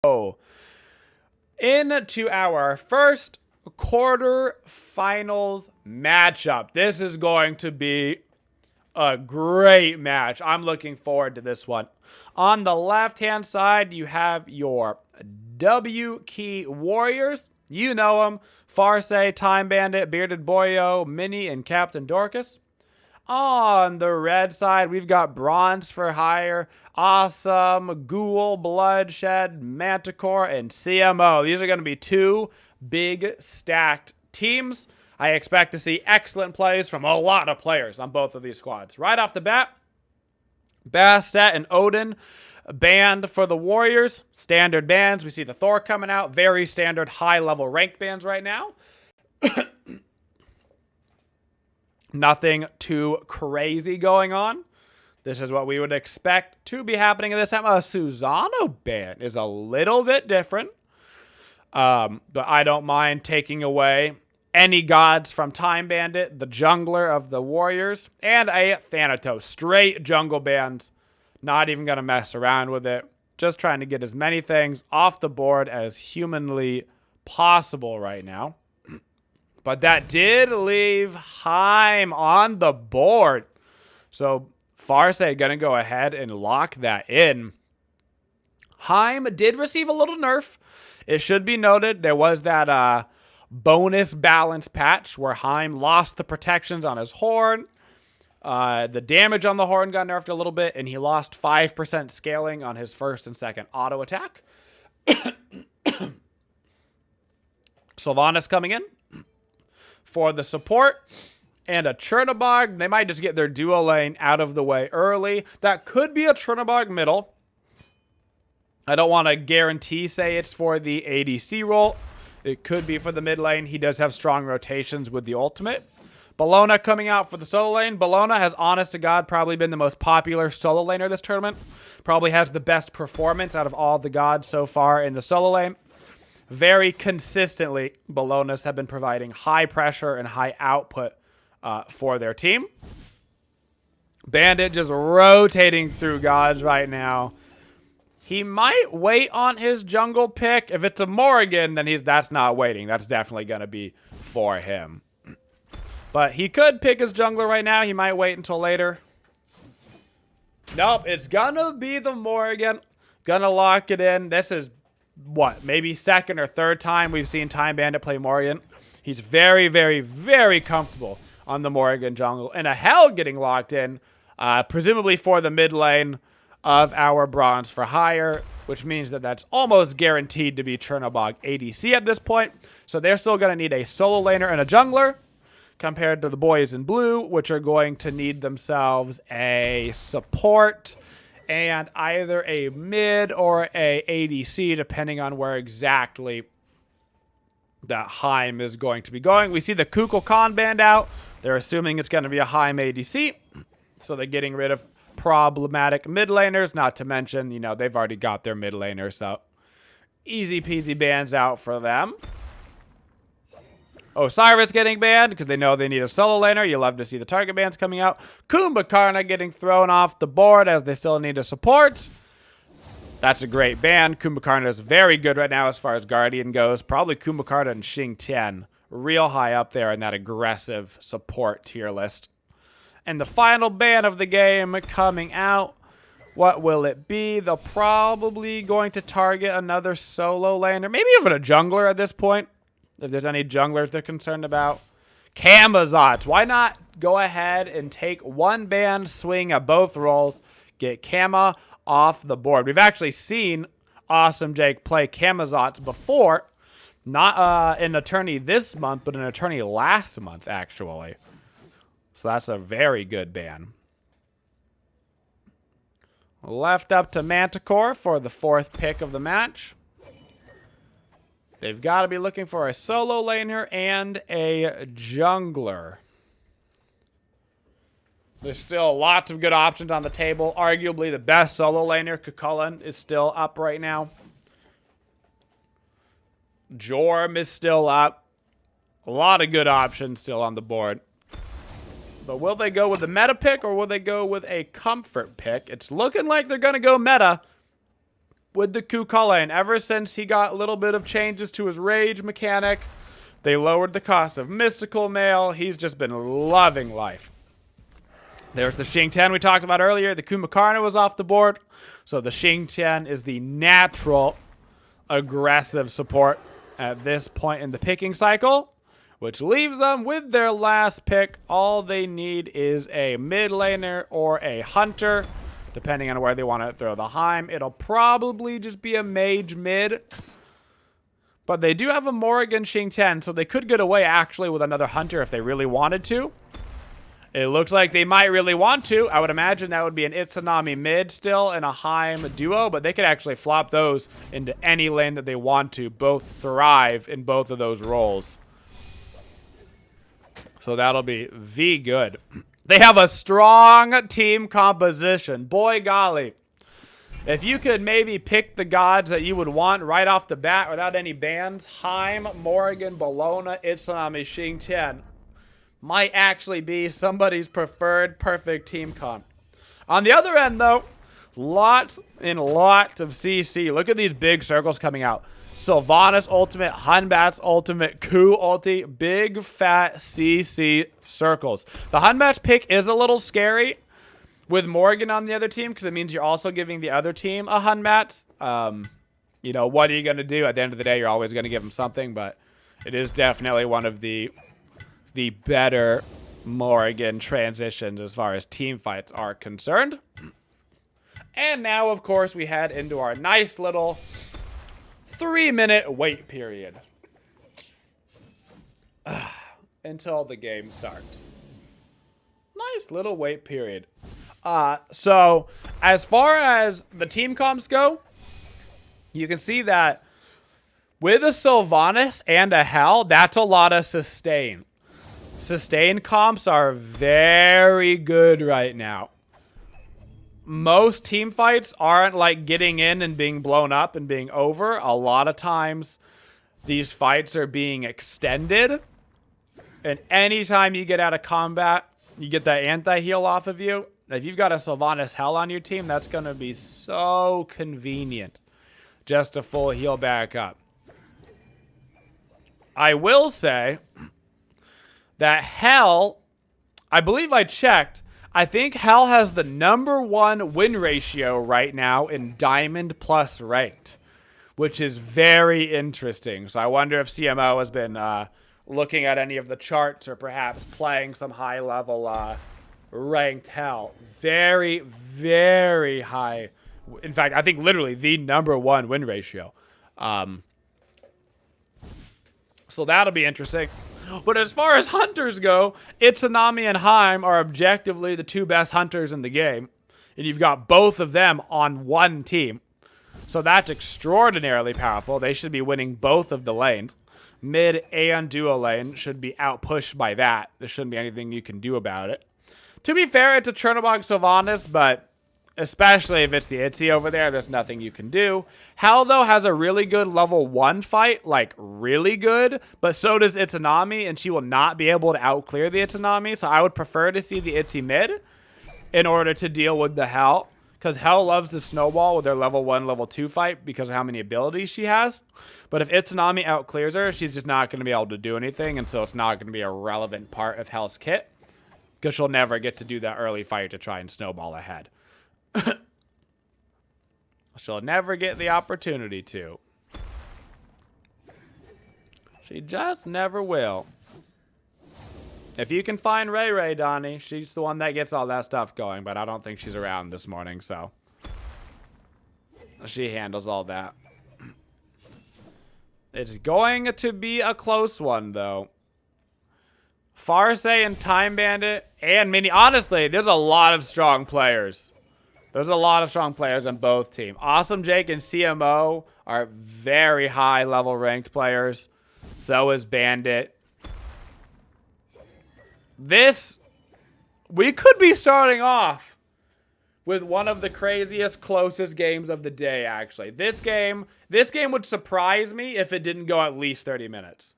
Oh, into our first quarterfinals matchup. This is going to be a great match. I'm looking forward to this one. On the left-hand side, you have your W Key Warriors. You know them. Farse, Time Bandit, Bearded Boyo, Minnie, and Captain Dorcas. On the red side, we've got Bronze for Hire, Awesome, Ghoul, Bloodshed, Manticore, and CMO. These are going to be two big stacked teams. I expect to see excellent plays from a lot of players on both of these squads. Right off the bat, Bastet and Odin banned for the Warriors. Standard bans. We see the Thor coming out. Very standard high-level ranked bans right now. Nothing too crazy going on. This is what we would expect to be happening at this time. A Susano ban is a little bit different. But I don't mind taking away any gods from Time Bandit, the jungler of the Warriors, and a Thanatos. Straight jungle bans. Not even going to mess around with it. Just trying to get as many things off the board as humanly possible right now. But that did leave Heim on the board. So Farse going to go ahead and lock that in. Heim did receive a little nerf. It should be noted there was that bonus balance patch where Heim lost the protections on his horn. The damage on the horn got nerfed a little bit, and he lost 5% scaling on his first and second auto attack. Sylvanas coming in for the support, and a Chernobog. They might just get their duo lane out of the way early. That could be a Chernobog middle. I don't want to guarantee say it's for the ADC role. It could be for the mid lane. He does have strong rotations with the ultimate. Bellona coming out for the solo lane. Bellona has, honest to God, probably been the most popular solo laner this tournament. Probably has the best performance out of all the gods so far in the solo lane. Very consistently, Bellonas have been providing high pressure and high output for their team. Bandit just rotating through gods right now. He might wait on his jungle pick. If it's a Morrigan, then that's not waiting. That's definitely going to be for him. But he could pick his jungler right now. He might wait until later. Nope, it's going to be the Morrigan. Going to lock it in. This is, what, maybe second or third time we've seen Time Bandit play Morrigan. He's very, very, very comfortable on the Morrigan jungle. And a Hell getting locked in, presumably for the mid lane of our Bronze for Hire, which means that that's almost guaranteed to be Chernobog ADC at this point. So they're still going to need a solo laner and a jungler, compared to the boys in blue, which are going to need themselves a support and either a mid or a ADC, depending on where exactly that Heim is going to be going. We see the Kukulkan band out. They're assuming it's going to be a Heim ADC, so they're getting rid of problematic mid laners, not to mention, you know, they've already got their mid laner, so easy peasy bans out for them. Osiris getting banned because they know they need a solo laner. You love to see the target bans coming out. Kumbhakarna getting thrown off the board as they still need a support. That's a great ban. Kumbhakarna is very good right now as far as Guardian goes. Probably Kumbhakarna and Xing Tian real high up there in that aggressive support tier list. And the final ban of the game coming out. What will it be? They're probably going to target another solo laner. Maybe even a jungler at this point, if there's any junglers they're concerned about. Camazotz. Why not go ahead and take one ban, swing at both roles, get Kama off the board. We've actually seen Awesome Jake play Camazotz before. Not in Attorney this month, but in Attorney last month, actually. So that's a very good ban. Left up to Manticore for the fourth pick of the match. They've got to be looking for a solo laner and a jungler. There's still lots of good options on the table. Arguably the best solo laner, Kukulkan, is still up right now. Jorm is still up. A lot of good options still on the board. But will they go with the meta pick or will they go with a comfort pick? It's looking like they're going to go meta with the Kukala. Ever since he got a little bit of changes to his rage mechanic, they lowered the cost of Mystical Mail. He's just been loving life. There's the Xing Tian we talked about earlier. The Kumakarna was off the board. So the Xing Tian is the natural aggressive support at this point in the picking cycle, which leaves them with their last pick. All they need is a mid laner or a hunter, depending on where they want to throw the Heim. It'll probably just be a mage mid, but they do have a Morrigan Xing Tian, so they could get away actually with another hunter if they really wanted to. It looks like they might really want to. I would imagine that would be an Itsunami mid still and a Heim duo, but they could actually flop those into any lane that they want to. Both thrive in both of those roles. So that'll be V good. They have a strong team composition. Boy golly. If you could maybe pick the gods that you would want right off the bat without any bans, Heim, Morrigan, Bologna, Itsunami, Xing Tian might actually be somebody's preferred perfect team comp. On the other end, though, lots and lots of CC. Look at these big circles coming out. Sylvanas ultimate, Hunbat's ultimate, Ku ulti, big fat CC circles. The Hunbat's pick is a little scary with Morgan on the other team because it means you're also giving the other team a Hunbat. You know, what are you going to do? At the end of the day, you're always going to give them something, but it is definitely one of the better Morrigan transitions as far as team fights are concerned. And now, of course, we head into our nice little 3-minute wait period until the game starts. Nice little wait period. So, as far as the team comps go, you can see that with a Sylvanas and a Hell, that's a lot of sustain. Sustain comps are very good right now. Most team fights aren't like getting in and being blown up and being over. A lot of times these fights are being extended. And anytime you get out of combat, you get that anti-heal off of you. If you've got a Sylvanas Hell on your team, that's going to be so convenient just to full heal back up. I will say that Hell, I believe I checked, I think Hell has the #1 win ratio right now in Diamond Plus ranked, which is very interesting. So I wonder if CMO has been looking at any of the charts or perhaps playing some high-level ranked Hell. Very, very high. In fact, I think literally the #1 win ratio. So that'll be interesting. But as far as hunters go, Itsunami and Heim are objectively the two best hunters in the game. And you've got both of them on one team. So that's extraordinarily powerful. They should be winning both of the lanes. Mid and duo lane should be outpushed by that. There shouldn't be anything you can do about it. To be fair, it's a Chernobog Sylvanas, but especially if it's the Itzy over there, there's nothing you can do. Hell, though, has a really good level 1 fight, like really good, but so does Itsunami, and she will not be able to outclear the Itsunami, so I would prefer to see the Itzy mid in order to deal with the Hell, because Hell loves the snowball with their level 1, level 2 fight because of how many abilities she has. But if Itsunami outclears her, she's just not going to be able to do anything, and so it's not going to be a relevant part of Hell's kit, because she'll never get to do that early fight to try and snowball ahead. She'll never get the opportunity to. She just never will. If you can find Ray Ray, Donnie, she's the one that gets all that stuff going, but I don't think she's around this morning, so she handles all that. It's going to be a close one, though. Farse and Time Bandit and Mini. Honestly, there's a lot of strong players. There's a lot of strong players on both teams. Awesome Jake and CMO are very high level ranked players. So is Bandit. We could be starting off with one of the craziest, closest games of the day, actually. This game would surprise me if it didn't go at least 30 minutes.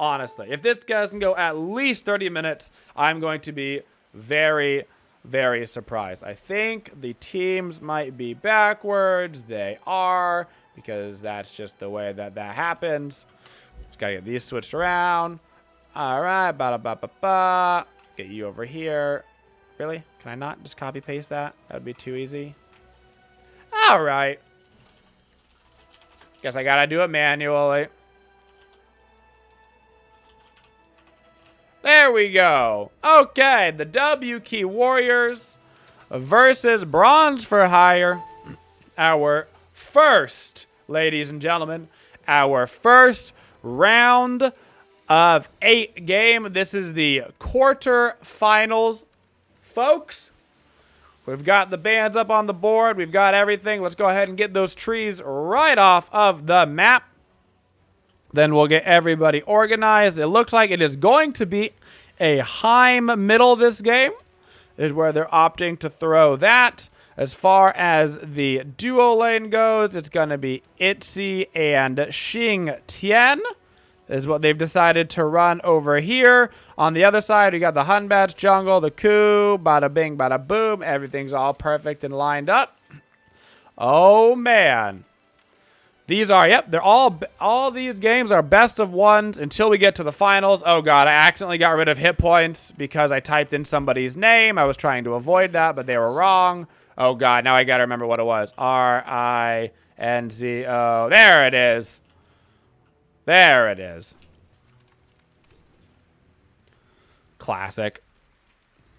Honestly, if this doesn't go at least 30 minutes, I'm going to be very, very surprised. I think the teams might be backwards. They are, because that's just the way that happens. Just gotta get these switched around. All right, ba-da-ba-ba-ba. Get you over here. Really? Can I not just copy paste that? That would be too easy. All right. Guess I gotta do it manually. There we go. Okay, the W Key Warriors versus Bronze for Hire. Our first, ladies and gentlemen, our first round of 8 game. This is the quarterfinals, folks. We've got the bands up on the board. We've got everything. Let's go ahead and get those trees right off of the map. Then we'll get everybody organized. It looks like it is going to be a Heim middle this game, is where they're opting to throw that. As far as the duo lane goes, it's going to be Itzy and Xing Tian is what they've decided to run over here. On the other side, we got the Hunbatch jungle, the Ku, bada bing, bada boom. Everything's all perfect and lined up. Oh, man. These are, yep, they're all these games are best of ones until we get to the finals. Oh, God, I accidentally got rid of hit points because I typed in somebody's name. I was trying to avoid that, but they were wrong. Oh, God, now I got to remember what it was. R-I-N-Z-O. There it is. There it is. Classic.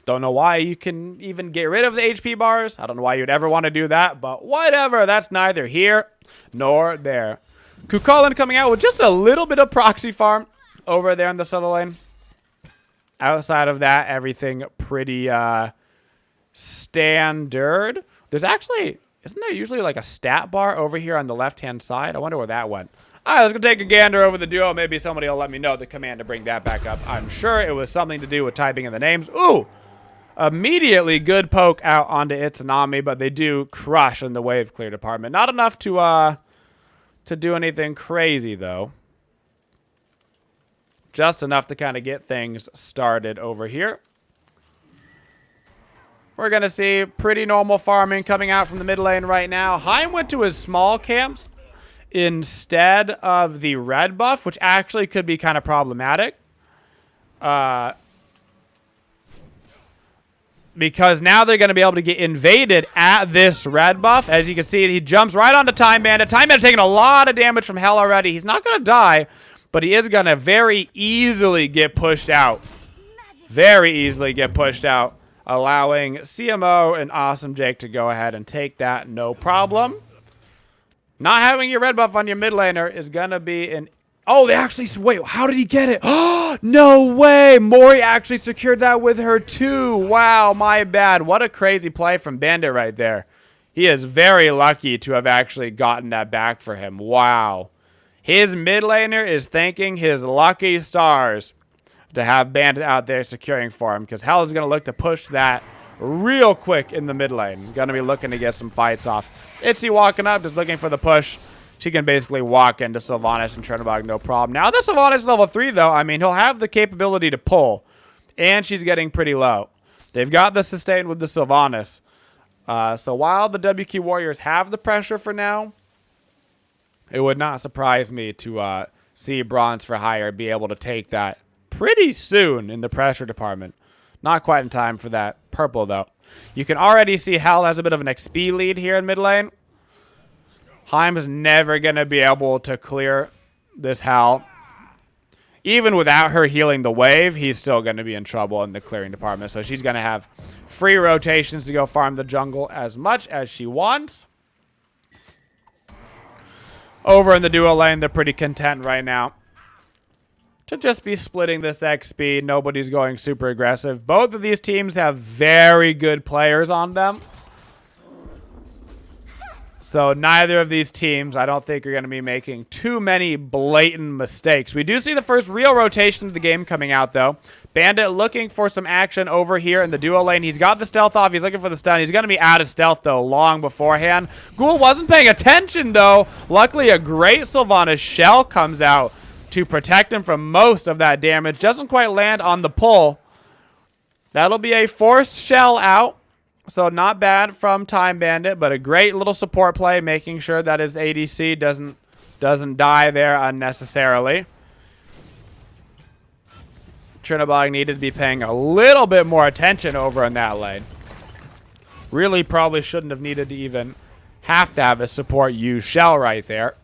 Don't know why you can even get rid of the HP bars. I don't know why you'd ever want to do that, but whatever. That's neither here nor there. Kukulin coming out with just a little bit of proxy farm over there in the southern lane. Outside of that, everything pretty standard. There's actually, isn't there usually like a stat bar over here on the left-hand side? I wonder where that went. All right, let's go take a gander over the duo. Maybe somebody will let me know the command to bring that back up. I'm sure it was something to do with typing in the names. Ooh! Immediately good poke out onto Itsunami, but they do crush in the wave clear department. Not enough to do anything crazy, though. Just enough to kind of get things started over here. We're going to see pretty normal farming coming out from the mid lane right now. Heim went to his small camps instead of the red buff, which actually could be kind of problematic. Because now they're going to be able to get invaded at this red buff. As you can see, he jumps right onto Time Bandit. Time Bandit taking a lot of damage from Hell already. He's not going to die, but he is going to very easily get pushed out. Very easily get pushed out, allowing CMO and Awesome Jake to go ahead and take that, no problem. Not having your red buff on your mid laner is going to be an... Oh, they actually... Wait, how did he get it? Oh, no way. Mori actually secured that with her too. Wow, my bad. What a crazy play from Bandit right there. He is very lucky to have actually gotten that back for him. Wow. His mid laner is thanking his lucky stars to have Bandit out there securing for him, because Hell is going to look to push that real quick in the mid lane. Going to be looking to get some fights off. Itzy walking up, just looking for the push. She can basically walk into Sylvanas and Chernobog, no problem. Now, the Sylvanas level 3, though, I mean, he'll have the capability to pull. And she's getting pretty low. They've got the sustain with the Sylvanas. So while the WK Warriors have the pressure for now, it would not surprise me to see Bronze for Hire be able to take that pretty soon in the pressure department. Not quite in time for that purple, though. You can already see Hell has a bit of an XP lead here in mid lane. Heim is never going to be able to clear this Hell. Even without her healing the wave, he's still going to be in trouble in the clearing department. So she's going to have free rotations to go farm the jungle as much as she wants. Over in the duo lane, they're pretty content right now to just be splitting this XP. Nobody's going super aggressive. Both of these teams have very good players on them. So neither of these teams, I don't think, are going to be making too many blatant mistakes. We do see the first real rotation of the game coming out, though. Bandit looking for some action over here in the duo lane. He's got the stealth off. He's looking for the stun. He's going to be out of stealth, though, long beforehand. Ghoul wasn't paying attention, though. Luckily, a great Sylvanas shell comes out to protect him from most of that damage. Doesn't quite land on the pull. That'll be a forced shell out. So not bad from Time Bandit, but a great little support play, making sure that his ADC doesn't die there unnecessarily. Trinabog needed to be paying a little bit more attention over in that lane. Really probably shouldn't have needed to even have to have his support use shell right there.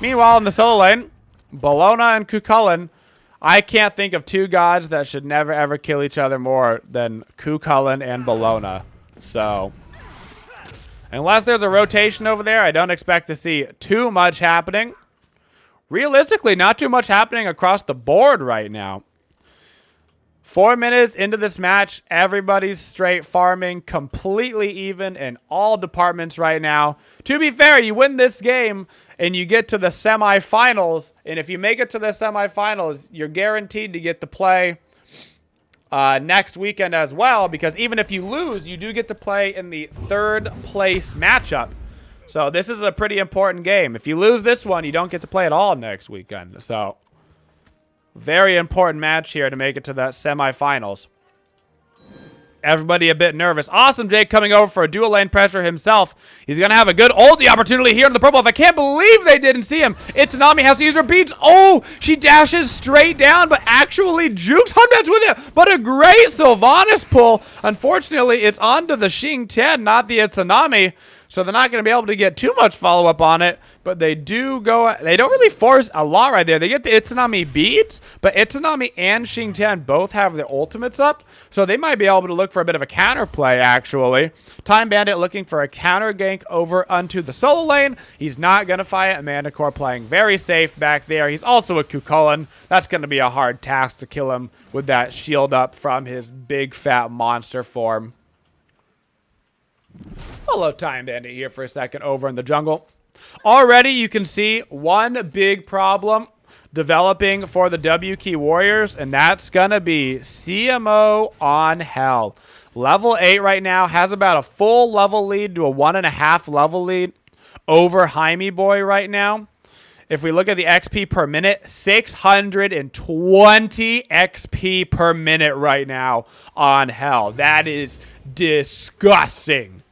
Meanwhile, in the solo lane, Bologna and Cucullin, I can't think of two gods that should never ever kill each other more than Cucullin and Bologna. So, unless there's a rotation over there, I don't expect to see too much happening. Realistically, not too much happening across the board right now. 4 minutes into this match, everybody's straight farming, completely even in all departments right now. To be fair, you win this game and you get to the semifinals, and if you make it to the semifinals, you're guaranteed to get to play next weekend as well, because even if you lose, you do get to play in the third place matchup. So this is a pretty important game. If you lose this one, you don't get to play at all next weekend. So very important match here to make it to that semifinals. Everybody a bit nervous. Awesome Jake coming over for a dual lane pressure himself. He's going to have a good ulti opportunity here in the purple. I can't believe they didn't see him. Itsunami has to use her beats. Oh, she dashes straight down, but actually jukes Hunbats with it. But a great Sylvanas pull. Unfortunately, it's onto the Xingtian, not the Itsunami. So they're not going to be able to get too much follow-up on it, but they do go. They don't really force a lot right there. They get the Itsunami beads, but Itsunami and Xingtian both have their ultimates up, so they might be able to look for a bit of a counterplay, actually. Time Bandit looking for a counter gank over onto the solo lane. He's not going to fight. Amanda Core playing very safe back there. He's also a Cucullin. That's going to be a hard task to kill him with that shield up from his big fat monster form. Hello, Time Bandit here for a second over in the jungle. Already you can see one big problem developing for the WK Warriors, and that's going to be CMO on Hell. Level 8 right now has about a full level lead to a 1.5 level lead over Jaime Boy right now. If we look at the XP per minute, 620 XP per minute right now on Hell. That is disgusting.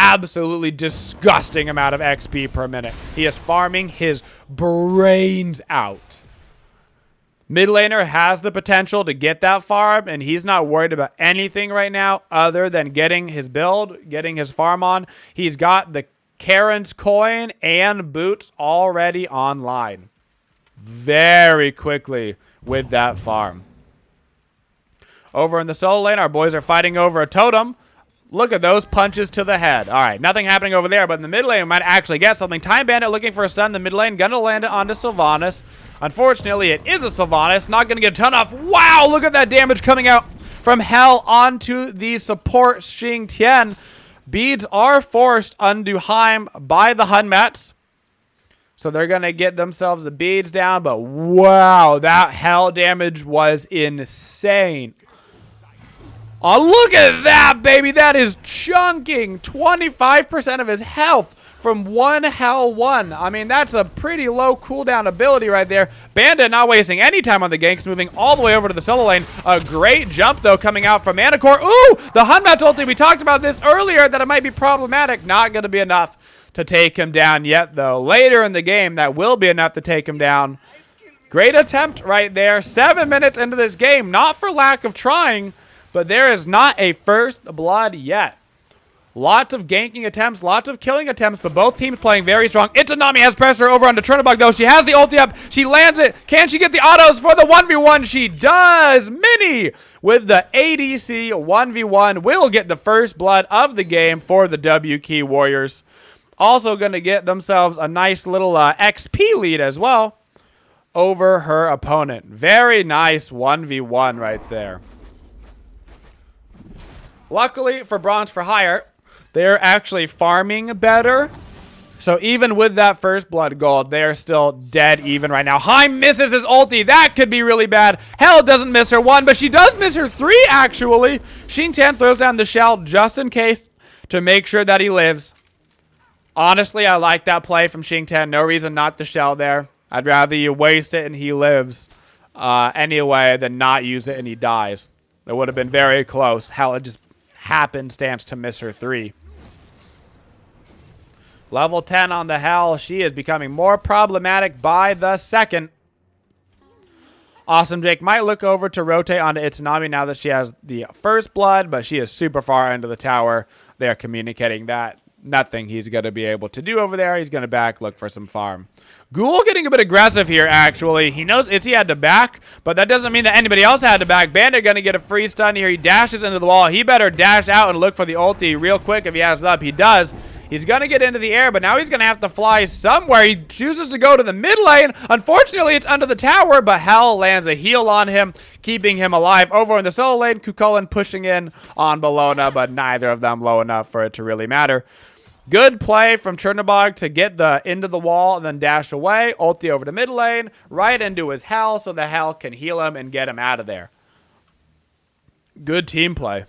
Absolutely disgusting amount of XP per minute. He is farming his brains out. Mid laner has the potential to get that farm, and he's not worried about anything right now other than getting his build, getting his farm on. He's got the Karen's coin and boots already online very quickly with that farm. Over in the solo lane, our boys are fighting over a totem. Look at those punches to the head. All right, nothing happening over there, but in the mid lane, we might actually get something. Time Bandit looking for a stun in the mid lane. Going to land it onto Sylvanas. Unfortunately, it is a Sylvanas. Not going to get a ton off. Wow, look at that damage coming out from Hell onto the support Xingtian. Beads are forced onto Heim by the Hunmats. So they're going to get themselves the beads down, but wow, that Hell damage was insane. Oh, look at that, baby. That is chunking 25% of his health from one Hell 1. I mean, that's a pretty low cooldown ability right there. Bandit not wasting any time on the ganks, moving all the way over to the solo lane. A great jump, though, coming out from Manticore. Ooh, the Hunbat ulti. We talked about this earlier, that it might be problematic. Not going to be enough to take him down yet, though. Later in the game, that will be enough to take him down. Great attempt right there. 7 minutes into this game. Not for lack of trying, but there is not a first blood yet. Lots of ganking attempts, lots of killing attempts, but both teams playing very strong. Itsunami has pressure over onto Trinabog, though. She has the ulti up. She lands it. Can she get the autos for the 1v1? She does. Mini with the ADC 1v1 will get the first blood of the game for the WK Warriors. Also going to get themselves a nice little XP lead as well over her opponent. Very nice 1v1 right there. Luckily for Bronze for Hire, they're actually farming better. So even with that first blood gold, they're still dead even right now. Heim misses his ulti. That could be really bad. Hell doesn't miss her 1, but she does miss her 3, actually. Xingtian throws down the shell just in case to make sure that he lives. Honestly, I like that play from Xingtian. No reason not to shell there. I'd rather you waste it and he lives anyway than not use it and he dies. It would have been very close. Hell, it just happenstance to miss her 3. Level 10 on the Hell. She is becoming more problematic by the second. Awesome Jake might look over to rotate onto Itsunami now that she has the first blood, but she is super far into the tower. They are communicating that nothing he's going to be able to do over there. He's going to back, look for some farm. Ghoul getting a bit aggressive here, actually. He knows Itzy had to back, but that doesn't mean that anybody else had to back. Bandit going to get a free stun here. He dashes into the wall. He better dash out and look for the ulti real quick if he has it up. He does. He's going to get into the air, but now he's going to have to fly somewhere. He chooses to go to the mid lane. Unfortunately, it's under the tower, but Hell lands a heal on him, keeping him alive. Over in the solo lane, Kukulin pushing in on Bellona, but neither of them low enough for it to really matter. Good play from Chernobog to get the into the wall and then dash away. Ulti over to mid lane, right into his Hell so the Hell can heal him and get him out of there. Good team play.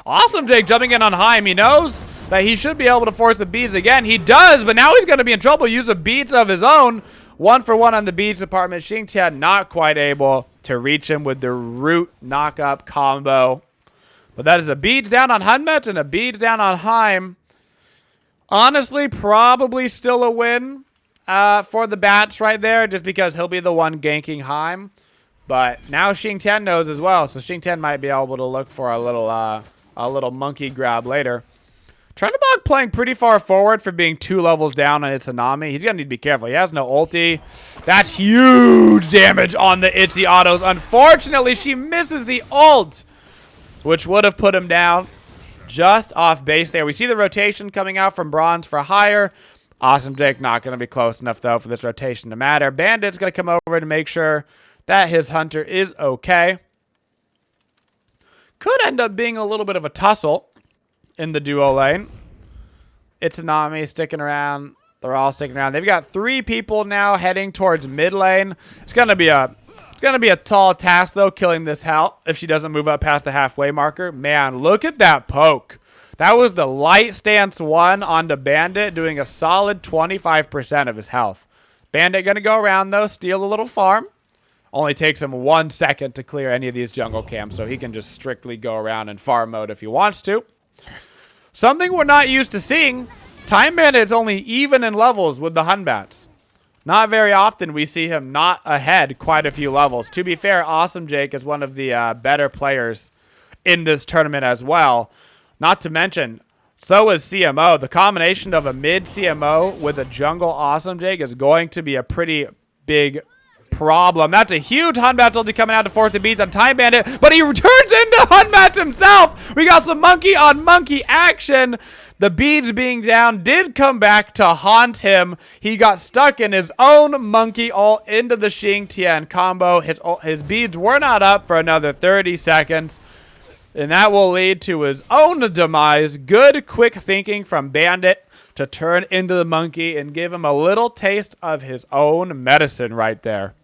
Awesome Jake jumping in on Heim. He knows that he should be able to force the beads again. He does, but now he's going to be in trouble. Use a beads of his own. 1-for-1 on the beads department. Xingtian not quite able to reach him with the root knock-up combo. But that is a beads down on Hunmet and a beads down on Heim. Honestly, probably still a win for the Bats right there, just because he'll be the one ganking Heim. But now Xingtian knows as well, so Xingtian might be able to look for a little monkey grab later. Chernobog playing pretty far forward for being 2 levels down on Itsunami. He's going to need to be careful. He has no ulti. That's huge damage on the Itzy autos. Unfortunately, she misses the ult, which would have put him down just off base there. We see the rotation coming out from Bronze for higher. Awesome Jake not going to be close enough, though, for this rotation to matter. Bandit's going to come over to make sure that his Hunter is okay. Could end up being a little bit of a tussle in the duo lane. Itsunami sticking around. They're all sticking around. They've got 3 people now heading towards mid lane. It's gonna be a tall task though, killing this Hell if she doesn't move up past the halfway marker. Man, look at that poke. That was the light stance 1 onto Bandit, doing a solid 25% of his health. Bandit gonna go around though, steal a little farm. Only takes him 1 second to clear any of these jungle camps, so he can just strictly go around in farm mode if he wants to. Something we're not used to seeing. Time Bandit is only even in levels with the Hunbats. Not very often we see him not ahead quite a few levels. To be fair, Awesome Jake is one of the better players in this tournament as well. Not to mention, so is CMO. The combination of a mid CMO with a jungle Awesome Jake is going to be a pretty big problem. That's a huge Hunbat ulti coming out to force the beats on Time Bandit, but he turns into Hunbat himself. We got some monkey on monkey action. The beads being down did come back to haunt him. He got stuck in his own monkey all into the Xingtian combo. His beads were not up for another 30 seconds, and that will lead to his own demise. Good quick thinking from Bandit to turn into the monkey and give him a little taste of his own medicine right there.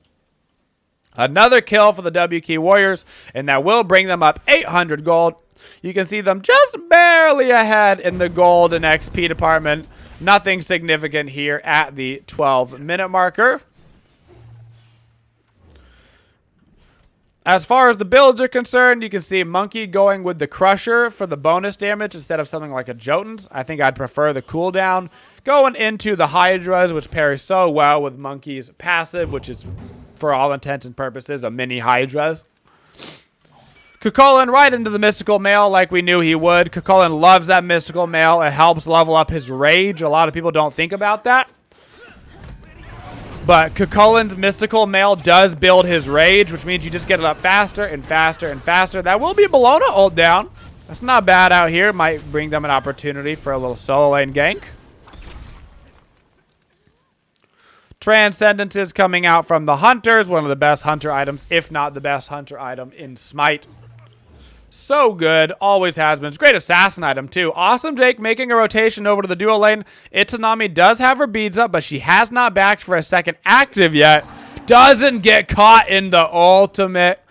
Another kill for the WK Warriors, and that will bring them up 800 gold. You can see them just barely ahead in the gold and XP department. Nothing significant here at the 12-minute marker. As far as the builds are concerned, you can see Monkey going with the Crusher for the bonus damage instead of something like a Jotuns. I think I'd prefer the cooldown. Going into the Hydras, which pairs so well with Monkey's passive, which is, for all intents and purposes, a mini Hydras. Kukulin right into the Mystical Mail like we knew he would. Kukulin loves that Mystical Mail. It helps level up his rage. A lot of people don't think about that. But Kukulin's Mystical Mail does build his rage, which means you just get it up faster and faster and faster. That will be a Bellona ult down. That's not bad out here. Might bring them an opportunity for a little solo lane gank. Transcendences coming out from the Hunters. One of the best Hunter items, if not the best Hunter item in Smite. So good. Always has been. It's a great assassin item, too. Awesome Jake making a rotation over to the duo lane. Itsunami does have her beads up, but she has not backed for a second active yet. Doesn't get caught in the ultimate.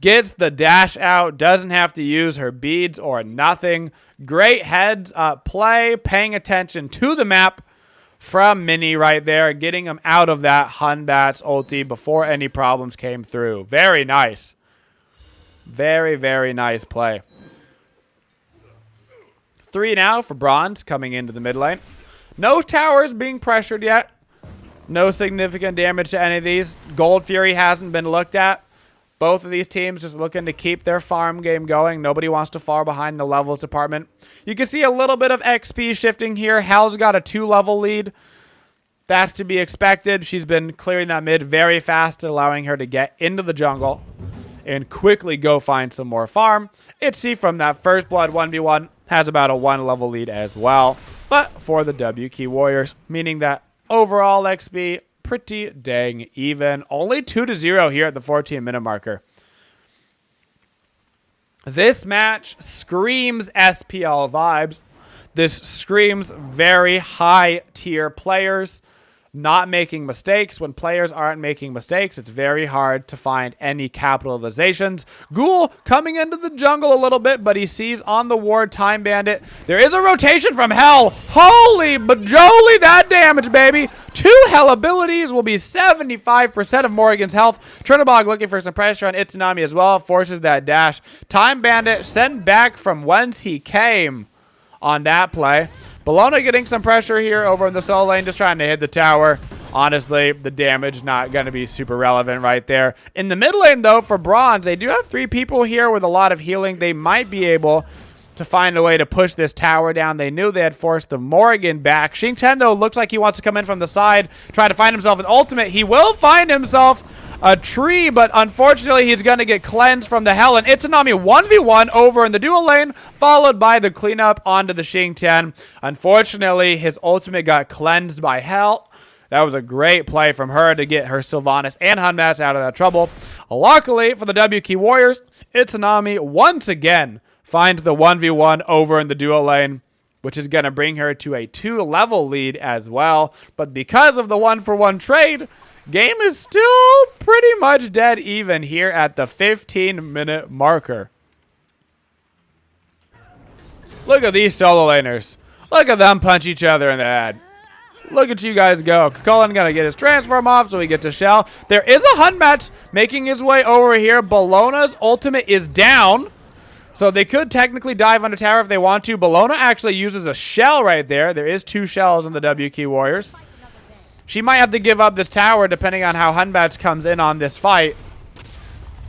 Gets the dash out. Doesn't have to use her beads or nothing. Great heads up play. Paying attention to the map from Mini right there. Getting him out of that Hunbat's ulti before any problems came through. Very nice. Very, very nice play. 3 now for Bronze coming into the mid lane. No towers being pressured yet. No significant damage to any of these. Gold Fury hasn't been looked at. Both of these teams just looking to keep their farm game going. Nobody wants to fall behind the levels department. You can see a little bit of XP shifting here. Hal's got a 2-level lead. That's to be expected. She's been clearing that mid very fast, allowing her to get into the jungle and quickly go find some more farm. Itzy from that first blood 1v1 has about a 1-level lead as well. But for the WK Warriors, meaning that overall XP, pretty dang even. Only 2-0 here at the 14-minute marker. This match screams SPL vibes. This screams very high-tier players not making mistakes. When players aren't making mistakes, it's very hard to find any capitalizations. Ghoul coming into the jungle a little bit, but he sees on the ward Time Bandit. There is a rotation from Hell. Holy bajoli, that damage, baby. 2 Hell abilities will be 75% of Morrigan's health. Trinabog looking for some pressure on Itsunami as well. Forces that dash. Time Bandit sent back from whence he came on that play. Bologna getting some pressure here over in the solo lane, just trying to hit the tower. Honestly, the damage not going to be super relevant right there. In the mid lane, though, for Bronze, they do have 3 people here with a lot of healing. They might be able to find a way to push this tower down. They knew they had forced the Morrigan back. Xingchen, though, looks like he wants to come in from the side, try to find himself an ultimate. He will find himself a tree, but unfortunately he's going to get cleansed from the Hell. And Itsunami 1v1 over in the dual lane, followed by the cleanup onto the Xingchen. Unfortunately, his ultimate got cleansed by Hell. That was a great play from her to get her Sylvanas and Hunbat's out of that trouble. Luckily for the WK Warriors, Itsunami once again finds the 1v1 over in the dual lane, which is going to bring her to a 2-level lead as well. But because of the 1-for-1 trade, game is still pretty much dead even here at the 15-minute marker. Look at these solo laners. Look at them punch each other in the head. Look at you guys go. Cullen gonna get his transform off so he gets a shell. There is a Hunbat making his way over here. Bologna's ultimate is down, so they could technically dive under tower if they want to. Bologna actually uses a shell right there. There is 2 shells on the WK Warriors. She might have to give up this tower depending on how Hunbat comes in on this fight.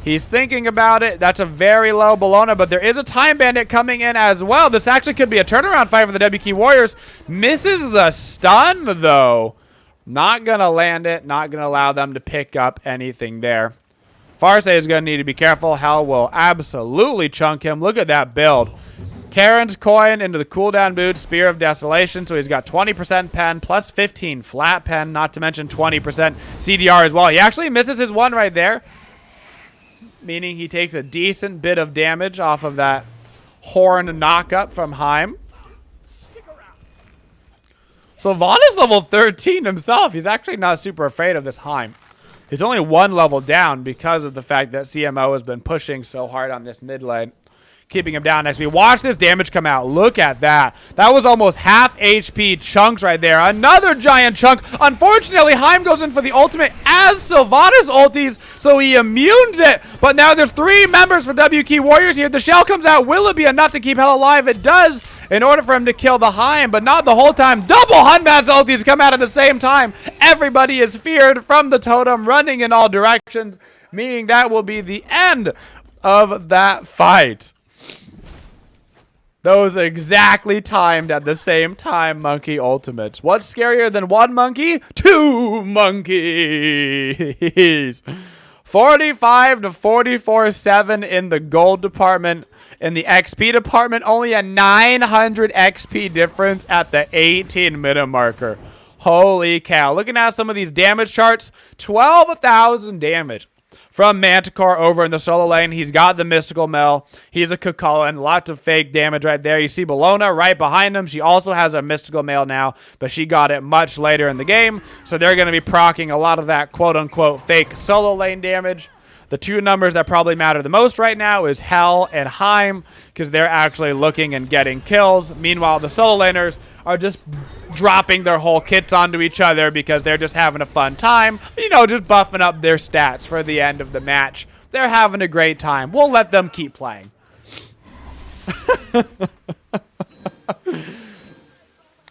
He's thinking about it. That's a very low Bologna, but there is a Time Bandit coming in as well. This actually could be a turnaround fight for the WK Warriors. Misses the stun, though. Not going to land it. Not going to allow them to pick up anything there. Farse is going to need to be careful. Hell will absolutely chunk him. Look at that build. Karen's coin into the cooldown boot, Spear of Desolation, so he's got 20% pen, plus 15 flat pen, not to mention 20% CDR as well. He actually misses his 1 right there, meaning he takes a decent bit of damage off of that horn knock-up from Heim. Sylvanas level 13 himself. He's actually not super afraid of this Heim. He's only 1 level down because of the fact that CMO has been pushing so hard on this mid lane, keeping him down next to me. Watch this damage come out. Look at that. That was almost half HP chunks right there. Another giant chunk. Unfortunately, Heim goes in for the ultimate as Sylvanas ultis, so he immunes it. But now there's 3 members for WK Warriors here. The shell comes out. Will it be enough to keep Hell alive? It does, in order for him to kill the Heim, but not the whole time. Double Hunbat's ultis come out at the same time. Everybody is feared from the totem, running in all directions, meaning that will be the end of that fight. Those exactly timed at the same time monkey ultimates. What's scarier than 1 monkey? 2 monkeys. 45 to 44-7 in the gold department. In the XP department, only a 900 XP difference at the 18-minute marker. Holy cow. Looking at some of these damage charts, 12,000 damage from Manticore over in the solo lane. He's got the Mystical Mel. He's a Cucullin. Lots of fake damage right there. You see Bologna right behind him. She also has a Mystical Mel now, but she got it much later in the game. So they're going to be proccing a lot of that quote-unquote fake solo lane damage. The two numbers that probably matter the most right now is Hell and Heim, because they're actually looking and getting kills. Meanwhile, the solo laners are just dropping their whole kits onto each other because they're just having a fun time. You know, just buffing up their stats for the end of the match. They're having a great time. We'll let them keep playing.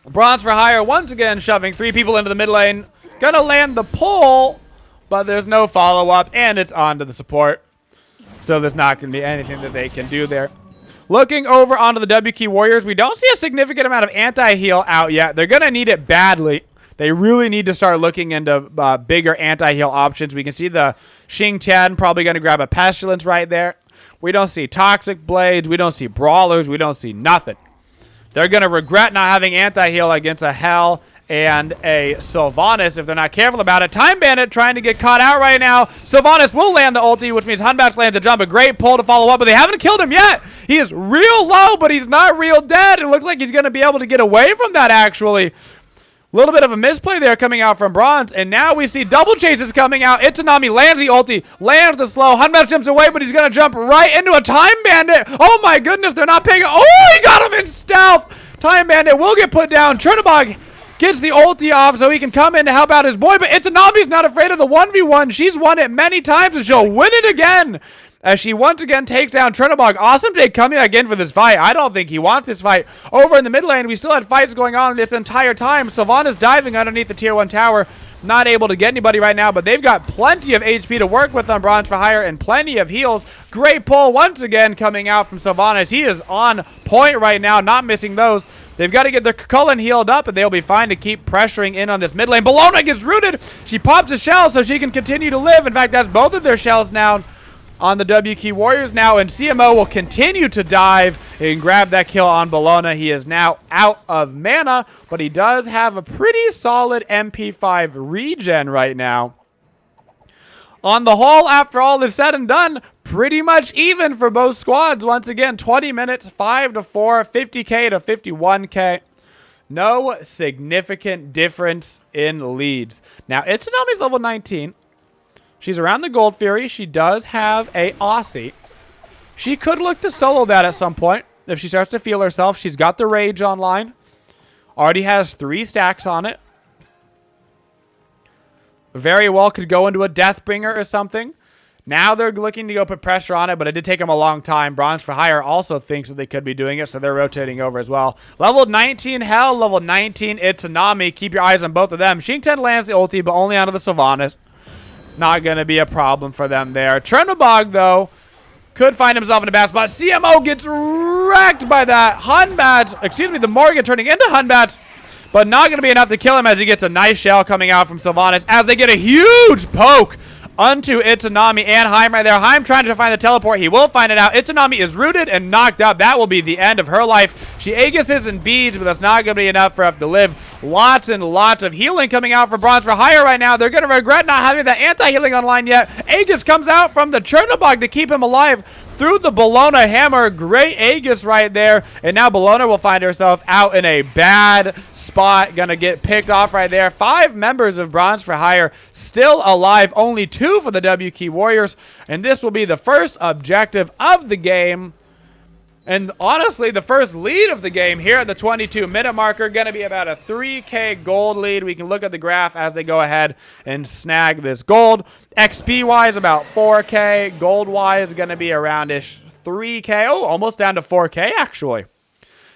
Bronze for Hire once again shoving 3 people into the mid lane. Gonna land the pull, but there's no follow-up, and it's on to the support. So there's not going to be anything that they can do there. Looking over onto the WK Warriors, we don't see a significant amount of anti-heal out yet. They're going to need it badly. They really need to start looking into bigger anti-heal options. We can see the Xing Tian probably going to grab a Pestilence right there. We don't see Toxic Blades. We don't see Brawlers. We don't see nothing. They're going to regret not having anti-heal against a Hell and a Sylvanas if they're not careful about it. Time Bandit trying to get caught out right now. Sylvanas will land the ulti, which means Hunbatch lands the jump. A great pull to follow up, but they haven't killed him yet. He is real low, but he's not real dead. It looks like he's going to be able to get away from that, actually. A little bit of a misplay there coming out from Bronze, and now we see double chases coming out. Itsunami lands the ulti, lands the slow. Hunbatch jumps away, but he's going to jump right into a Time Bandit. Oh my goodness, they're not paying. Oh, he got him in stealth. Time Bandit will get put down. Chernobog gets the ulti off so he can come in to help out his boy, but Itsunami's not afraid of the 1v1. She's won it many times, and she'll win it again as she once again takes down Chernobog. Awesome Jake coming back in for this fight. I don't think he wants this fight. Over in the mid lane, we still had fights going on this entire time. Sylvanas diving underneath the tier 1 tower. Not able to get anybody right now, but they've got plenty of HP to work with on Bronze for Hire and plenty of heals. Great pull once again coming out from Sylvanas. He is on point right now, not missing those. They've got to get their Cullen healed up, and they'll be fine to keep pressuring in on this mid lane. Bellona gets rooted. She pops a shell so she can continue to live. In fact, that's both of their shells now on the WK Warriors now, and CMO will continue to dive and grab that kill on Bellona. He is now out of mana, but he does have a pretty solid MP5 regen right now. On the whole, after all is said and done, pretty much even for both squads. Once again, 20 minutes, 5-4, 50k to 51k. No significant difference in leads. Now, Itsunami's level 19. She's around the Gold Fury. She does have a Aussie. She could look to solo that at some point if she starts to feel herself. She's got the Rage online. Already has 3 stacks on it. Very well could go into a Deathbringer or something. Now they're looking to go put pressure on it, but it did take them a long time. Bronze for Hire also thinks that they could be doing it, so they're rotating over as well. Level 19 Hell, level 19 Itsunami. Keep your eyes on both of them. Xingtian lands the ulti, but only onto the Sylvanas. Not going to be a problem for them there. Chernobog, though, could find himself in a bad spot. CMO gets wrecked by that. The Morgan turning into Hunbatch, but not going to be enough to kill him as he gets a nice shell coming out from Sylvanas as they get a huge poke onto Itsunami and Heim right there. Heim trying to find the teleport. He will find it out. Itsunami is rooted and knocked up. That will be the end of her life. She Aegis's and beads, but that's not going to be enough for her to live. Lots and lots of healing coming out for Bronze for Hire right now. They're going to regret not having that anti-healing online yet. Aegis comes out from the Chernobog to keep him alive through the Bellona hammer. Great Aegis right there. And now Bellona will find herself out in a bad spot. Gonna get picked off right there. 5 members of Bronze for Hire still alive. Only 2 for the WK Warriors. And this will be the first objective of the game. And honestly, the first lead of the game here at the 22-minute marker. Going to be about a 3k gold lead. We can look at the graph as they go ahead and snag this gold. XP-wise, about 4k. Gold-wise, going to be around-ish 3k. Oh, almost down to 4k, actually.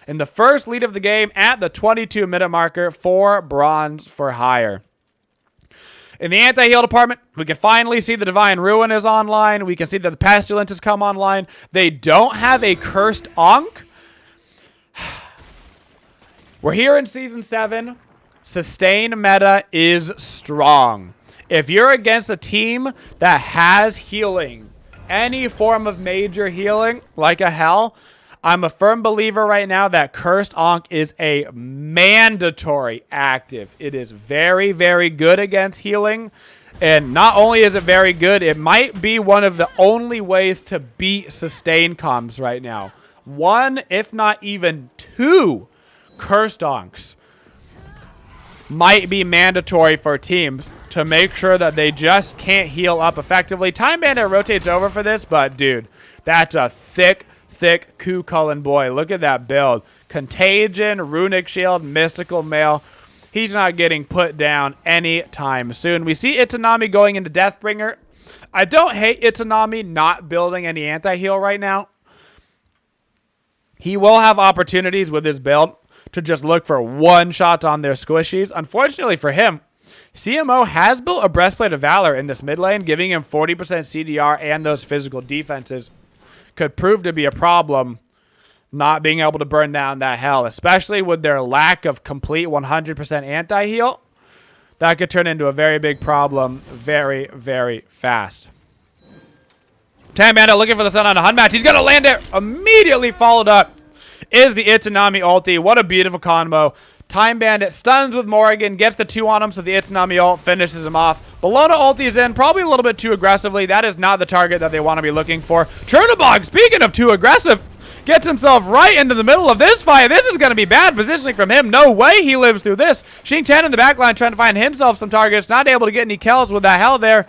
And the first lead of the game at the 22-minute marker for Bronze for Hire. In the anti-heal department, we can finally see the Divine Ruin is online. We can see that the Pestilence has come online. They don't have a Cursed Ankh. We're here in Season 7. Sustain meta is strong. If you're against a team that has healing, any form of major healing, like a Hell, I'm a firm believer right now that Cursed Ankh is a mandatory active. It is very, very good against healing. And not only is it very good, it might be one of the only ways to beat sustain comms right now. 1, if not even 2, Cursed Ankhs might be mandatory for teams. to make sure that they just can't heal up effectively. Time Bandit rotates over for this, but dude, that's a thick Ku Cullen boy. Look at that build. Contagion, Runic Shield, Mystical Mail. He's not getting put down anytime soon. We see Itsunami going into Deathbringer. I don't hate Itsunami not building any anti-heal right now. He will have opportunities with his build to just look for one shot on their squishies. Unfortunately for him, CMO has built a Breastplate of Valor in this mid lane, giving him 40% CDR and those physical defenses. Could prove to be a problem not being able to burn down that hell, especially with their lack of complete 100% anti-heal. That could turn into a very big problem very, very fast. Time Bandit looking for the sun on a Hun match. He's going to land it. Immediately followed up is the Itsunami ulti. What a beautiful combo. Time Bandit stuns with Morrigan, gets the 2 on him, so the Itsunami ult finishes him off. Bellona ulti's in, probably a little bit too aggressively. That is not the target that they want to be looking for. Chernobog, speaking of too aggressive, gets himself right into the middle of this fight. This is going to be bad positioning from him. No way he lives through this. Xing in the backline trying to find himself some targets. Not able to get any kills with that hell there.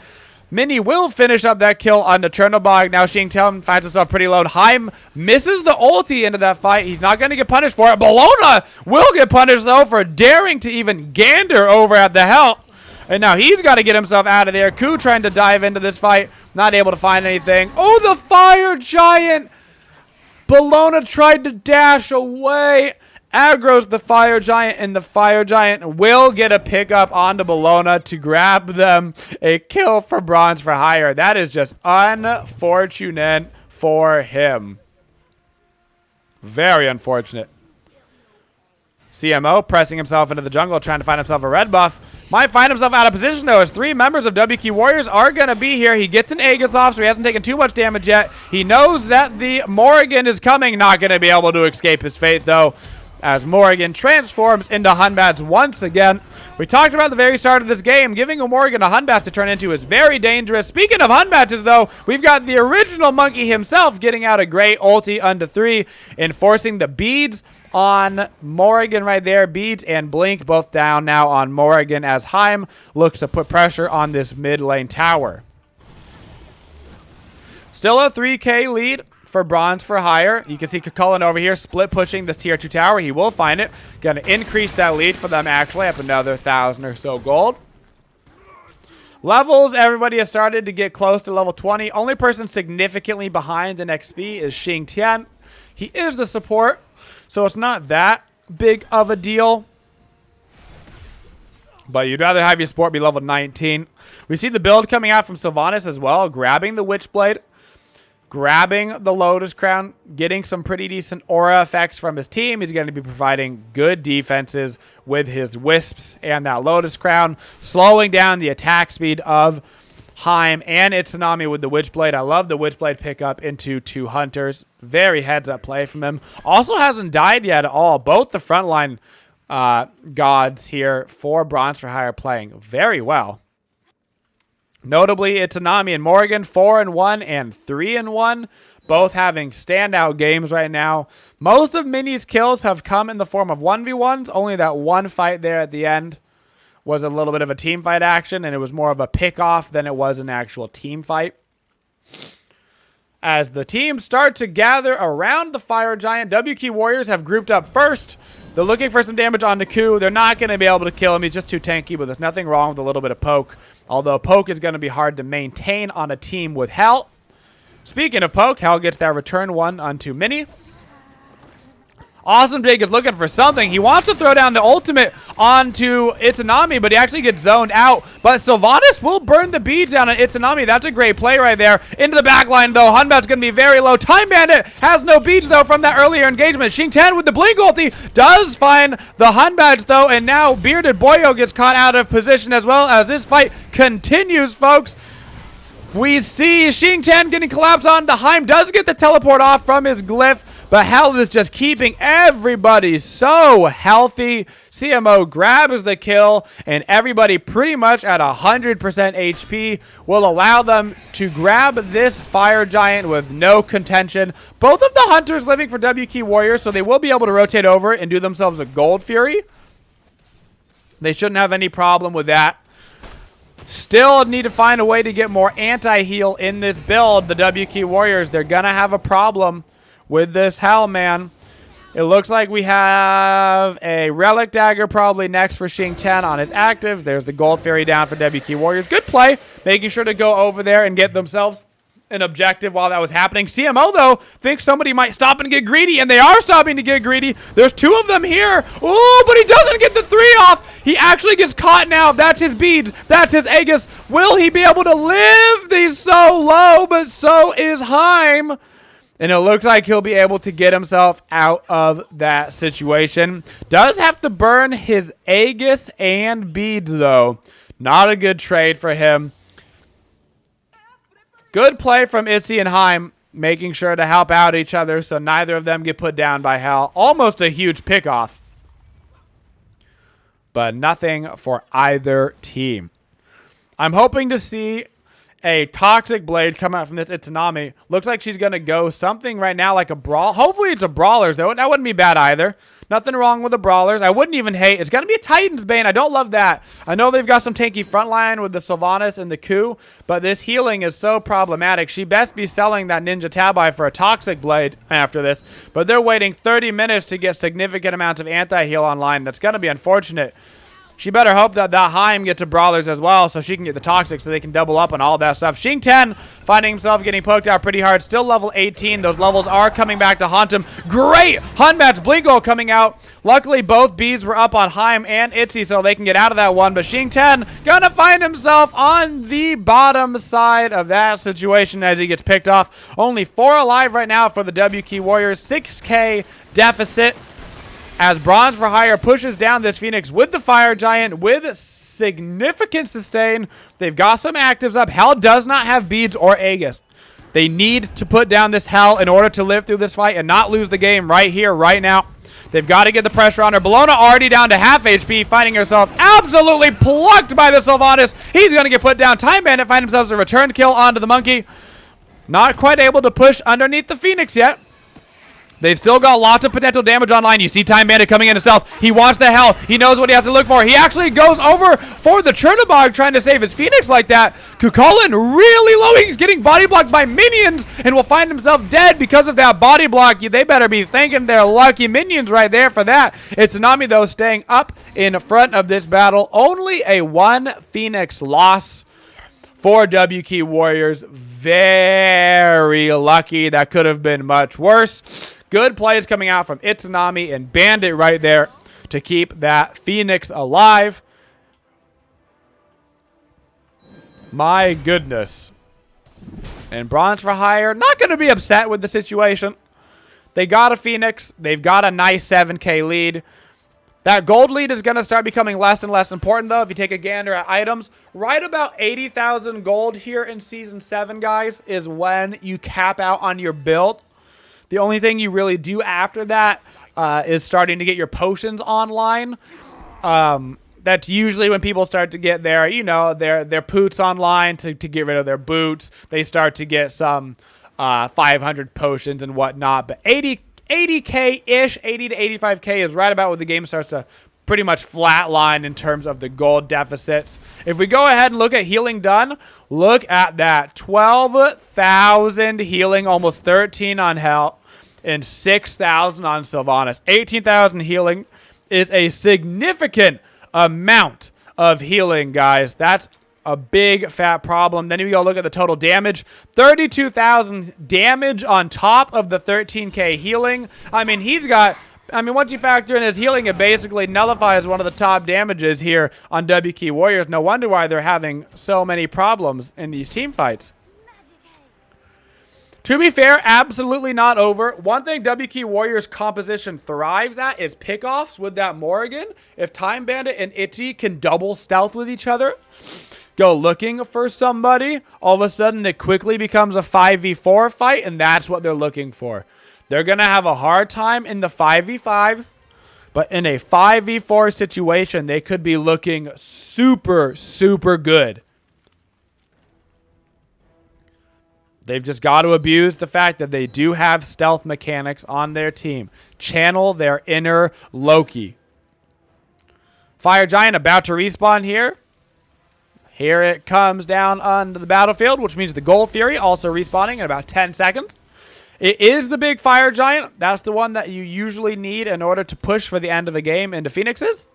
Mini will finish up that kill on the Chernobog. Now Xing finds himself pretty low. Heim misses the ulti into that fight. He's not going to get punished for it. Bellona will get punished, though, for daring to even gander over at the hell. And now he's got to get himself out of there. Ku trying to dive into this fight. Not able to find anything. Oh, the Fire Giant! Bellona tried to dash away. Aggro's the Fire Giant, and the Fire Giant will get a pickup onto Bellona to grab them a kill for Bronze for Hire. That is just unfortunate for him. Very unfortunate. CMO pressing himself into the jungle, trying to find himself a red buff. Might find himself out of position, though, as 3 members of WQ Warriors are going to be here. He gets an Aegis off, so he hasn't taken too much damage yet. He knows that the Morrigan is coming. Not going to be able to escape his fate, though, as Morrigan transforms into Hunbats once again. We talked about at the very start of this game, giving a Morrigan a Hunbats to turn into is very dangerous. Speaking of Hunbats, though, we've got the original monkey himself getting out a great ulti onto 3, enforcing the beads on Morrigan right there. Beads and Blink both down now on Morrigan as Heim looks to put pressure on this mid lane tower. Still a 3K lead for Bronze for Hire. You can see Cullen over here split pushing this tier 2 tower. He will find it. Going to increase that lead for them actually up another 1,000 or so gold. Levels, everybody has started to get close to level 20. Only person significantly behind in XP is Xing Tian. He is the support, so it's not that big of a deal. But you'd rather have your support be level 19. We see the build coming out from Sylvanas as well, grabbing the Witchblade, grabbing the Lotus Crown, getting some pretty decent aura effects from his team. He's going to be providing good defenses with his Wisps and that Lotus Crown, slowing down the attack speed of Heim and Itsunami with the Witchblade. I love the Witchblade pickup into 2 Hunters. Very heads-up play from him. Also hasn't died yet at all. Both the frontline gods here for Bronze for Hire playing very well. Notably, Itsunami and Morrigan, 4-1 and 3-1, both having standout games right now. Most of Mini's kills have come in the form of 1v1s. Only that one fight there at the end was a little bit of a team fight action, and it was more of a pick-off than it was an actual team fight. As the teams start to gather around the Fire Giant, WQ Warriors have grouped up first. They're looking for some damage on Ku. They're not going to be able to kill him. He's just too tanky, but there's nothing wrong with a little bit of poke. Although poke is going to be hard to maintain on a team with Hell. Speaking of poke, Hell gets that return 1 onto Mini. Awesome Jake is looking for something. He wants to throw down the ultimate onto Itsunami, but he actually gets zoned out. But Sylvanas will burn the beads down on Itsunami. That's a great play right there. Into the back line, though. Hunbat's going to be very low. Time Bandit has no beads, though, from that earlier engagement. Xing Tian with the Blink ulti does find the Hunbats, though, and now Bearded Boyo gets caught out of position as well as this fight continues, folks. We see Xing Tian getting collapsed on. The Heim does get the teleport off from his glyph, but Hell is just keeping everybody so healthy. CMO grabs the kill, and everybody pretty much at 100% HP will allow them to grab this Fire Giant with no contention. Both of the Hunters living for WQ Warriors, so they will be able to rotate over and do themselves a Gold Fury. They shouldn't have any problem with that. Still need to find a way to get more anti-heal in this build. The WK Warriors, they're going to have a problem with this hell, man. It looks like we have a Relic Dagger probably next for Xing 10 on his actives. There's the Gold Fairy down for WK Warriors. Good play, making sure to go over there and get themselves an objective while that was happening. CMO, though, thinks somebody might stop and get greedy, and they are stopping to get greedy. There's two of them here. Oh, but he doesn't get the 3 off. He actually gets caught now. That's his beads. That's his Aegis. Will he be able to live? He's so low, but so is Heim. And it looks like he'll be able to get himself out of that situation. Does have to burn his Aegis and beads, though. Not a good trade for him. Good play from Itzy and Heim, making sure to help out each other so neither of them get put down by hell. Almost a huge pickoff. But nothing for either team. I'm hoping to see a Toxic Blade come out from this Itsunami. Looks like she's going to go something right now like a Brawl. Hopefully it's a Brawlers, though. That wouldn't be bad either. Nothing wrong with the Brawlers. I wouldn't even hate. It's going to be a Titan's Bane. I don't love that. I know they've got some tanky frontline with the Sylvanas and the Ku, but this healing is so problematic. She best be selling that Ninja Tabi for a Toxic Blade after this, but they're waiting 30 minutes to get significant amounts of anti-heal online. That's going to be unfortunate. She better hope that Heim gets to Brawlers as well so she can get the Toxic so they can double up on all that stuff. Xing 10 finding himself getting poked out pretty hard. Still level 18. Those levels are coming back to haunt him. Great Hunmatch Blinko coming out. Luckily, both beads were up on Heim and Itzy so they can get out of that one. But Xing 10 gonna find himself on the bottom side of that situation as he gets picked off. Only 4 alive right now for the WK Warriors. 6K deficit. As Bronze for Hire pushes down this Phoenix with the Fire Giant with significant sustain. They've got some actives up. Hell does not have beads or Aegis. They need to put down this Hell in order to live through this fight and not lose the game right here, right now. They've got to get the pressure on her. Bellona already down to half HP, finding herself absolutely plucked by the Sylvanas. He's going to get put down. Time Bandit finds himself a return kill onto the Monkey. Not quite able to push underneath the Phoenix yet. They've still got lots of potential damage online. You see Time Bandit coming in himself. He wants the Hell. He knows what he has to look for. He actually goes over for the Chernobog trying to save his Phoenix like that. Kukulin really low. He's getting body blocked by minions and will find himself dead because of that body block. They better be thanking their lucky minions right there for that. Itsunami, though, staying up in front of this battle. Only a 1 Phoenix loss for WK Warriors. Very lucky. That could have been much worse. Good plays coming out from Itsunami and Bandit right there to keep that Phoenix alive. My goodness. And Bronze for Hire, not going to be upset with the situation. They got a Phoenix. They've got a nice 7K lead. That gold lead is going to start becoming less and less important, though, if you take a gander at items. Right about 80,000 gold here in Season 7, guys, is when you cap out on your build. The only thing you really do after that is starting to get your potions online. That's usually when people start to get their, you know, their poots online to get rid of their boots. They start to get some 500 potions and whatnot. But 80K-ish, 80 to 85K is right about when the game starts to pretty much flatline in terms of the gold deficits. If we go ahead and look at healing done, look at that. 12,000 healing, almost 13 on Hell, and 6,000 on Sylvanas. 18,000 healing is a significant amount of healing, guys. That's a big fat problem. Then you go look at the total damage. 32,000 damage on top of the 13K healing. I mean, once you factor in his healing, it basically nullifies one of the top damages here on WK Warriors. No wonder why they're having so many problems in these team fights. To be fair, absolutely not over. One thing WK Warriors composition thrives at is pickoffs with that Morrigan. If Time Bandit and Itzy can double stealth with each other, go looking for somebody, all of a sudden it quickly becomes a 5v4 fight, and that's what they're looking for. They're going to have a hard time in the 5v5s, but in a 5v4 situation, they could be looking super, super good. They've just got to abuse the fact that they do have stealth mechanics on their team. Channel their inner Loki. Fire Giant about to respawn here. Here it comes down onto the battlefield, which means the Gold Fury also respawning in about 10 seconds. It is the big fire giant. That's the one that you usually need in order to push for the end of a game into Phoenixes.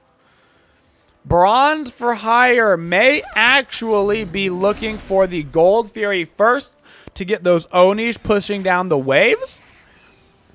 Bronze for hire may actually be looking for the Gold Fury first to get those Onis pushing down the waves,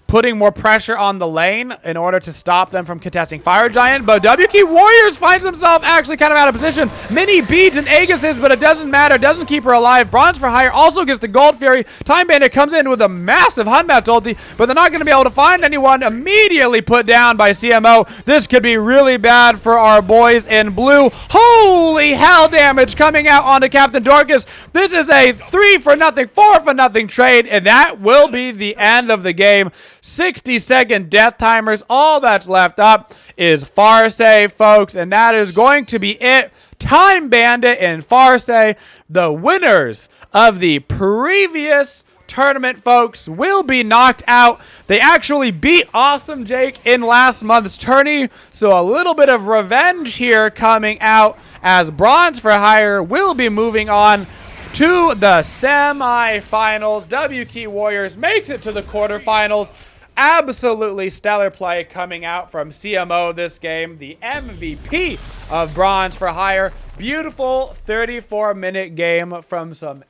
putting more pressure on the lane in order to stop them from contesting Fire Giant. But WK Warriors finds himself actually kind of out of position. Mini beads and Aegises, but it doesn't matter. Doesn't keep her alive. Bronze for hire also gets the Gold Fury. Time Bandit comes in with a massive Hunbat ulti, but they're not going to be able to find anyone. Immediately put down by CMO. This could be really bad for our boys in blue. Holy hell damage coming out onto Captain Dorcas. This is a 3-for-0, 4-for-0 trade, and that will be the end of the game. 60-second death timers. All that's left up is Farce, folks, and that is going to be it. Time Bandit and Farce, the winners of the previous tournament, folks, will be knocked out. They actually beat Awesome Jake in last month's tourney, so a little bit of revenge here coming out as Bronze for hire will be moving on to the semifinals. WK Warriors makes it to the quarterfinals. Absolutely stellar play coming out from CMO this game, the MVP of Bronze for hire. Beautiful 34-minute game from some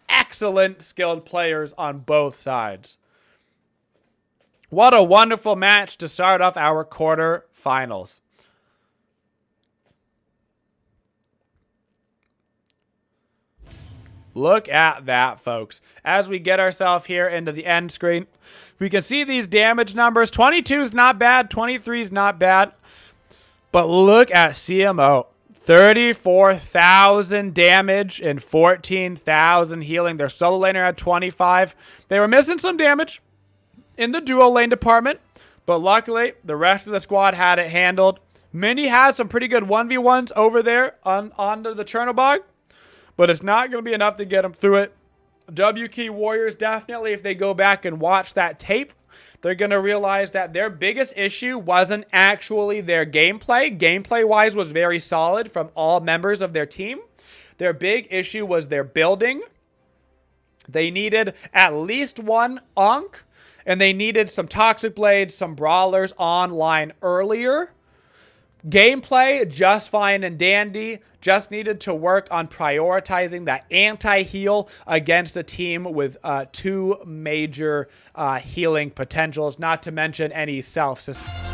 excellent skilled players on both sides. What a wonderful match to start off our quarterfinals. Look at that, folks. As we get ourselves here into the end screen, we can see these damage numbers. 22 is not bad. 23 is not bad. But look at CMO. 34,000 damage and 14,000 healing. Their solo laner had 25. They were missing some damage in the duo lane department, but luckily the rest of the squad had it handled. Mini had some pretty good 1v1s over there onto the Chernobog, but it's not going to be enough to get them through it. WK Warriors, definitely, if they go back and watch that tape, they're going to realize that their biggest issue wasn't actually their gameplay. Gameplay-wise was very solid from all members of their team. Their big issue was their building. They needed at least one Ankh, and they needed some Toxic Blades, some Brawlers online earlier. Gameplay, just fine and dandy. Just needed to work on prioritizing that anti-heal against a team with two major healing potentials, not to mention any self-sustain.